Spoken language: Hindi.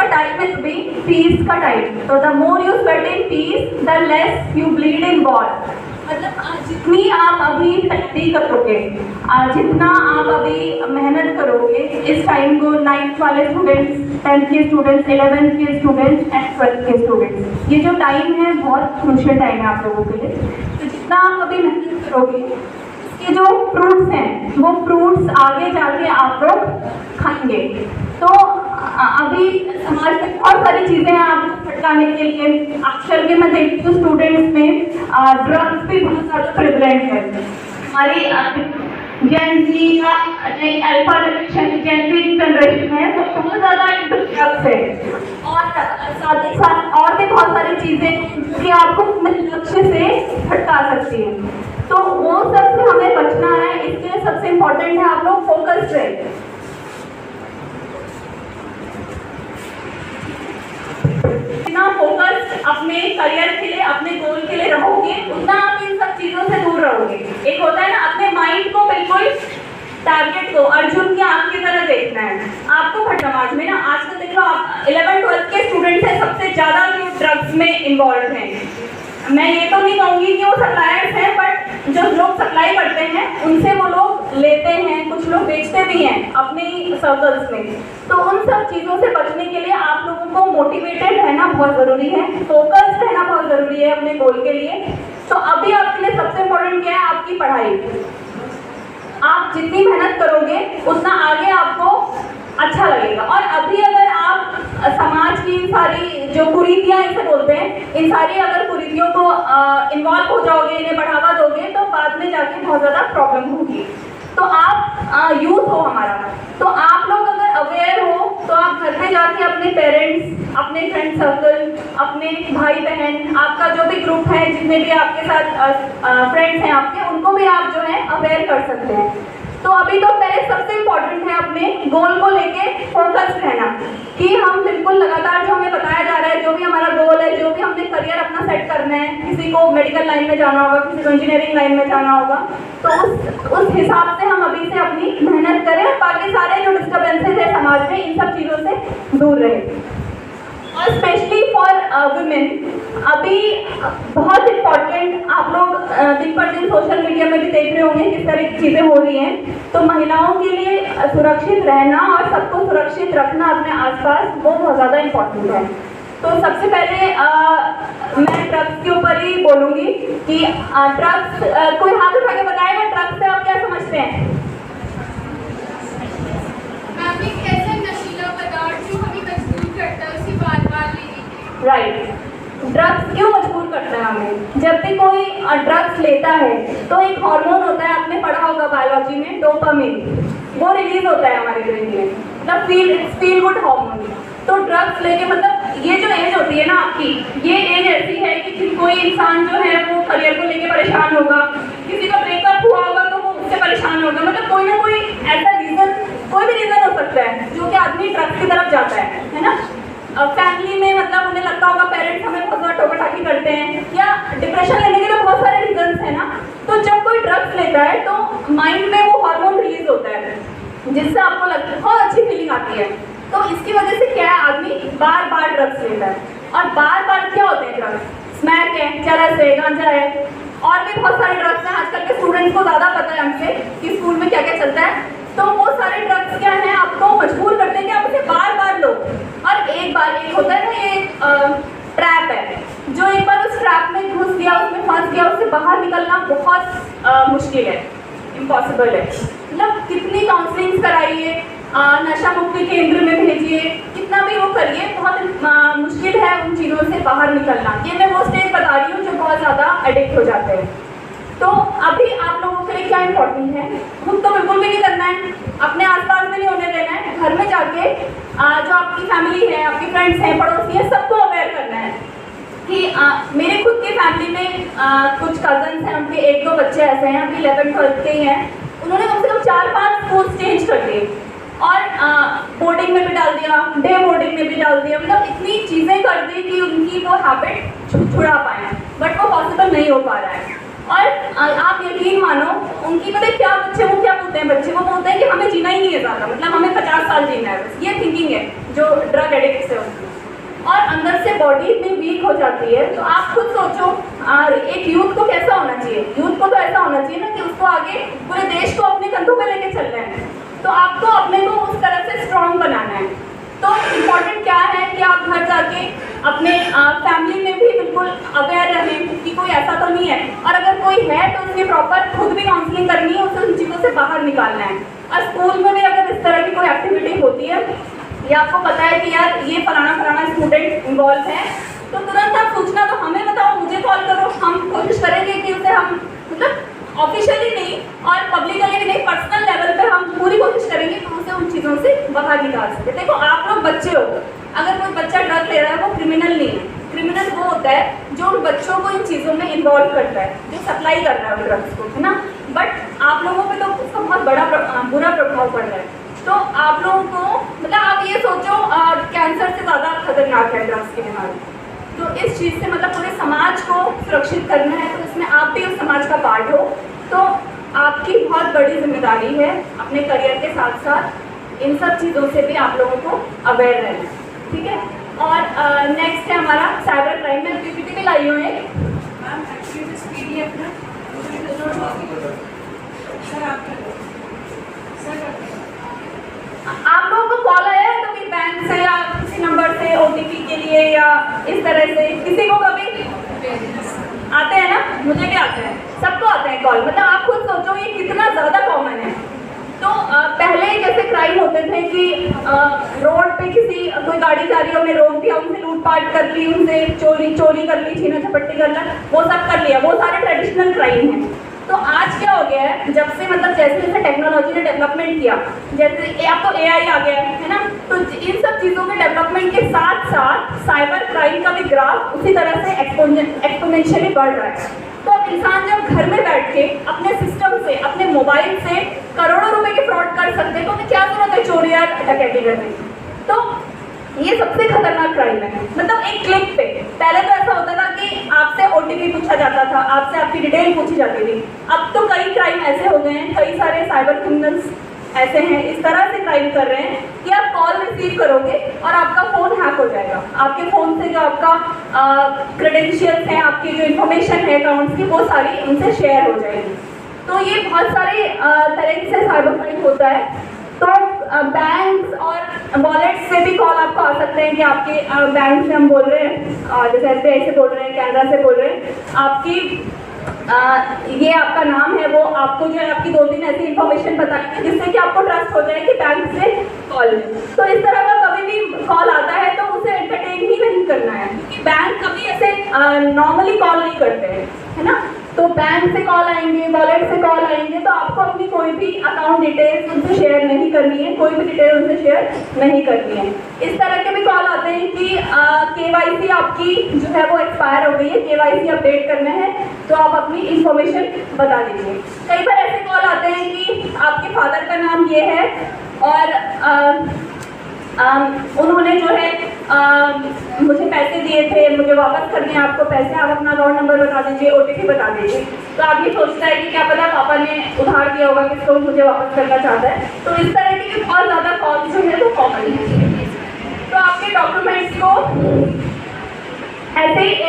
time is being peace का time. So the more you sweat in peace, the less you bleed in war. मतलब जितनी आप अभी तैयारी करोगे, जितना आप अभी मेहनत करोगे इस टाइम को, 9th वाले स्टूडेंट्स, 10th के स्टूडेंट्स, 11th के स्टूडेंट्स एंड 12th के स्टूडेंट्स, ये जो टाइम है बहुत क्रूशियल टाइम है आप लोगों के लिए. तो जितना आप अभी मेहनत करोगे इसके जो फ्रूट्स हैं वो फ्रूट्स आगे जाके आप लोग खाएंगे. तो अभी समाज में बहुत सारी चीज़ें हैं आपको भटकाने के लिए. आजकल के मैं देखती हूँ स्टूडेंट्स में ड्रग्स भी बहुत ज़्यादा प्रेवलेंट है. हमारी जेन ज़ी या अल्फा जनरेशन है वो बहुत ज़्यादा इंटू ड्रग्स है. और साथ ही साथ और भी बहुत सारी चीज़ें कि आपको लक्ष्य से भटका सकती हैं. तो वो सब से हमें बचना है. इसके लिए सबसे इम्पोर्टेंट है आप लोग फोकस्ड रहे. जितना फोकस अपने करियर के लिए, अपने गोल के लिए रहोगे, उतना आप इन सब चीजों से दूर रहोगे. एक होता है ना अपने माइंड को बिल्कुल टारगेट को अर्जुन की आंख की तरह देखना है. आपको समाज में ना आजकल देखो आप 11th-12th के स्टूडेंट्स हैं सबसे ज्यादा जो ड्रग्स में इन्वॉल्व हैं. मैं ये तो नहीं कहूँगी कि वो सप्लायर्स हैं, बट जो लोग सप्लाई करते हैं उनसे वो लोग लेते हैं, कुछ लोग बेचते भी हैं अपने सर्कल्स में. तो उन सब चीज़ों से बचने के लिए आप लोगों को मोटिवेटेड रहना बहुत ज़रूरी है, फोकस्ड रहना बहुत ज़रूरी है अपने गोल के लिए. तो अभी आपके लिए सबसे इम्पोर्टेंट क्या है? आपकी पढ़ाई. आप जितनी मेहनत करोगे उतना आगे आपको अच्छा लगेगा. और अभी अगर आप समाज की इन सारी जो कुरीतियाँ इसे बोलते हैं, इन सारी अगर कुरीतियों को इन्वॉल्व हो जाओगे, इन्हें बढ़ावा दोगे, तो बाद में जाके बहुत ज़्यादा प्रॉब्लम होगी. तो आप यूथ हो हमारा, तो आप लोग अगर अवेयर हो तो आप घर पे जाके अपने पेरेंट्स, अपने फ्रेंड सर्कल, अपने भाई बहन, आपका जो भी ग्रुप है, जितने भी आपके साथ फ्रेंड्स हैं आपके, उनको भी आप जो है अवेयर कर सकते हैं. तो अभी तो पहले सबसे इम्पोर्टेंट है अपने गोल को लेके फोकस रहना कि हम बिल्कुल लगातार जो हमें बताया जा रहा है, जो भी हमारा गोल है, जो भी हमने करियर अपना सेट करना है, किसी को मेडिकल लाइन में जाना होगा, किसी को इंजीनियरिंग लाइन में जाना होगा, तो उस हिसाब से हम अभी से अपनी मेहनत करें और बाकी सारे जो डिस्टर्बेंसेज है समाज में इन सब चीज़ों से दूर रहें. और स्पेशली फॉर वुमेन अभी बहुत इम्पॉर्टेंट, आप लोग दिन पर दिन सोशल मीडिया में भी देख रहे होंगे किस तरह की चीज़ें हो रही हैं. तो महिलाओं के लिए सुरक्षित रहना और सबको सुरक्षित रखना अपने आसपास वो बहुत ज़्यादा इम्पॉर्टेंट है. तो सबसे पहले मैं ड्रग्स के ऊपर ही बोलूँगी कि ड्रग्स, कोई हाथ उठा के बताएगा ड्रग्स से आप क्या समझते हैं? राइट. ड्रग्स क्यों मजबूर करता है हमें? जब भी कोई ड्रग्स लेता है तो एक हार्मोन होता है, आपने पढ़ा होगा बायोलॉजी में, डोपामिन, वो रिलीज होता है हमारे ब्रेन में, मतलब फील गुड हार्मोन. तो ड्रग्स लेके, मतलब ये जो एज होती है ना आपकी, ये एज ऐसी है कि कोई इंसान जो है वो करियर को लेके परेशान होगा, किसी का ब्रेकअप हुआ होगा तो वो उससे परेशान होगा, मतलब कोई ना कोई ऐसा रीज़न, कोई भी रीज़न हो सकता है जो कि आदमी ड्रग्स की तरफ जाता है ना. फैमिली में मतलब उन्हें लगता होगा पेरेंट्स हमें बहुत ज़्यादा टोकाटाकी करते हैं, या डिप्रेशन लेने के लिए बहुत सारे रीजंस हैं ना. तो जब कोई ड्रग्स लेता है तो माइंड में वो हार्मोन रिलीज होता है जिससे आपको लगता है बहुत अच्छी फीलिंग आती है. तो इसकी वजह से क्या है, आदमी बार बार ड्रग्स लेता है. और बार बार क्या होते हैं ड्रग्स? स्मैक है, चरस है, गांजा है, और भी बहुत सारे ड्रग्स हैं. आजकल के स्टूडेंट्स को ज़्यादा पता है हमसे कि स्कूल में क्या क्या चलता है. तो वो सारे ड्रग्स क्या हैं, आपको मजबूर करते हैं कि आप उसे बार बार लो. और एक होता है ना, ये ट्रैप है, जो एक बार उस ट्रैप में घुस गया, उसमें फंस गया, उससे बाहर निकलना बहुत मुश्किल है, इम्पॉसिबल है. मतलब कितनी काउंसलिंग कराइए, नशा मुक्ति केंद्र में भेजिए, कितना भी वो करिए, बहुत मुश्किल है उन चीज़ों से बाहर निकलना. ये मैं वो स्टेज बता रही हूँ जो बहुत ज़्यादा एडिक्ट हो जाते हैं. तो अभी आप लोगों के लिए क्या इम्पोर्टेंट है? खुद तो बिल्कुल भी नहीं करना है, अपने आसपास में नहीं होने देना है. घर में जाके जो आपकी फैमिली है, आपके फ्रेंड्स हैं, पड़ोसी हैं, सबको अवेयर करना है कि मेरे खुद की फैमिली में कुछ कजन्स हैं, उनके 1-2 बच्चे ऐसे हैं अभी 11th-12th के ही हैं. उन्होंने कम से कम 4-5 स्कूल चेंज कर दिए और बोर्डिंग में भी डाल दिया, डे बोर्डिंग में भी डाल दिया, मतलब इतनी चीज़ें कर दी कि उनकी वो हैबिट छुड़ा पाएँ, बट वो पॉसिबल नहीं हो पा रहा है. और आप यकीन मानो उनकी मतलब क्या बच्चे वो क्या बोलते हैं, बच्चे वो बोलते हैं कि हमें जीना ही नहीं है ज़्यादा, मतलब हमें 50 साल जीना है बस, ये थिंकिंग है जो ड्रग एडिक्ट से होती है और अंदर से बॉडी इतनी वीक हो जाती है। तो आप खुद सोचो एक यूथ को कैसा होना चाहिए, यूथ को तो ऐसा होना चाहिए ना कि उसको आगे पूरे देश को अपने कंधों पे लेके चल रहे हैं, तो आपको अपने को उस तरह से स्ट्रॉन्ग बनाना है। तो इम्पॉर्टेंट क्या है कि आप घर जाके अपने फैमिली में भी बिल्कुल अवेयर रहें कि कोई ऐसा तो नहीं है, और अगर कोई है तो उसकी प्रॉपर खुद भी काउंसलिंग करनी है, उसे उन चीज़ों से बाहर निकालना है। और स्कूल में भी अगर इस तरह की कोई एक्टिविटी होती है या आपको पता है कि यार ये फलाना स्टूडेंट इन्वॉल्व है, तो तुरंत आप सूचना तो हमें बताओ, मुझे कॉल करो, हम कोशिश करेंगे कि उसे हम मतलब ऑफिशियली नहीं और पब्लिकली भी नहीं, पर्सनल लेवल पे हम पूरी कोशिश करेंगे कि उसे उन चीज़ों से बाहर निकाल सके। देखो आप लोग बच्चे हो, अगर कोई बच्चा ड्रग ले रहा है वो क्रिमिनल नहीं है, क्रिमिनल वो होता है जो उन बच्चों को इन चीज़ों में इन्वॉल्व करता है, जो सप्लाई कर रहा है ड्रग्स को, है ना। बट आप लोगों पे तो उसका बहुत बड़ा बुरा प्रभाव पड़ रहा है। तो आप लोगों को मतलब आप ये सोचो कैंसर से ज़्यादा खतरनाक है ड्रग्स की बीमारी, तो इस चीज़ से मतलब पूरे समाज को सुरक्षित करना है, तो इसमें आप भी उस समाज का पार्ट हो। तो आपकी बहुत बड़ी जिम्मेदारी है अपने करियर के साथ साथ इन सब चीज़ों से भी आप लोगों को अवेयर रहना है, ठीक है। और नेक्स्ट है हमारा साइबर क्राइम में पीपीटी भी लाई हुई है मैम, एक्चुअली PDF ना आप लोगों को कॉल आया है कभी बैंक से या किसी नंबर से OTP के लिए या इस तरह से, किसी को कभी आते हैं ना, मुझे भी आते हैं, सबको आते हैं कॉल। मतलब आप खुद सोचो ये कितना ज़्यादा कॉमन है। तो पहले जैसे क्राइम होते थे कि रोड पे किसी कोई गाड़ी जा रही है, उन्हें रोक दिया, उनसे लूटपाट कर ली, उनसे चोरी कर ली, छीना झपट्टी कर ली, वो सब कर लिया, वो सारे ट्रेडिशनल क्राइम हैं। तो आज क्या हो गया है, जब से मतलब जैसे जैसे टेक्नोलॉजी ने डेवलपमेंट किया, जैसे आपको AI आ गया है ना, तो इन सब चीज़ों के डेवलपमेंट के साथ साथ साइबर क्राइम का भी ग्राफ उसी तरह से एक्सपोनेंशियली बढ़ रहा है। तो अब इंसान जब घर में बैठ के अपने सिस्टम से, अपने मोबाइल से करोड़ों रुपए के फ्रॉड कर सकते हैं, तो उन्हें क्या जरूरत है चोरी या डकैती करने की। तो ये सबसे खतरनाक क्राइम है। मतलब एक क्लिक पे, पहले तो ऐसा होता था कि आपसे OTP पूछा जाता था, आपसे आपकी डिटेल पूछी जाती थी। अब तो कई क्राइम ऐसे हो गए हैं, कई सारे साइबर क्रिमिनल्स ऐसे हैं, इस तरह से क्राइम कर रहे हैं कि आप कॉल रिसीव करोगे और आपका फ़ोन हैक हो जाएगा। आपके फ़ोन से जो आपका क्रेडेंशियल्स हैं, आपकी जो इन्फॉर्मेशन है अकाउंट्स की, वो सारी उनसे शेयर हो जाएगी। तो ये बहुत सारे तरह से साइबर क्राइम होता है। तो बैंक्स और वॉलेट्स से भी कॉल आपको आ सकते हैं कि आपके बैंक से हम बोल रहे हैं, जैसे SBI से बोल रहे हैं, कैनरा से बोल रहे हैं, आपकी ये आपका नाम है, वो आपको जो है आपकी 2-3 ऐसी इन्फॉर्मेशन बताएंगे जिससे कि आपको ट्रस्ट हो जाए कि बैंक से कॉल है। तो इस तरह का कभी भी कॉल आता है तो उसे एंटरटेन ही नहीं करना है, क्योंकि बैंक कभी ऐसे नॉर्मली कॉल नहीं करते हैं, है ना। तो बैंक से कॉल आएंगे, वॉलेट से कॉल आएंगे, तो आपको अपनी कोई भी अकाउंट डिटेल्स उनसे शेयर नहीं करनी है, कोई भी डिटेल उनसे शेयर नहीं करनी है। इस तरह के भी कॉल आते हैं कि KYC आपकी जो है वो एक्सपायर हो गई है, KYC अपडेट करना है, तो आप अपनी इंफॉर्मेशन बता दीजिए। कई बार ऐसे कॉल आते हैं कि आपके फादर का नाम ये है और उन्होंने जो है मुझे पैसे दिए थे, मुझे वापस करने हैं आपको पैसे, आप अपना अकाउंट नंबर बता दीजिए, OTP बता दीजिए। तो आप ये सोचता है कि क्या पता पापा ने उधार दिया होगा किसको, मुझे वापस करना चाहता है। तो इस तरह की बहुत ज़्यादा कॉल जो है वो कॉमन है। तो आपके डॉक्यूमेंट्स को ऐसे ही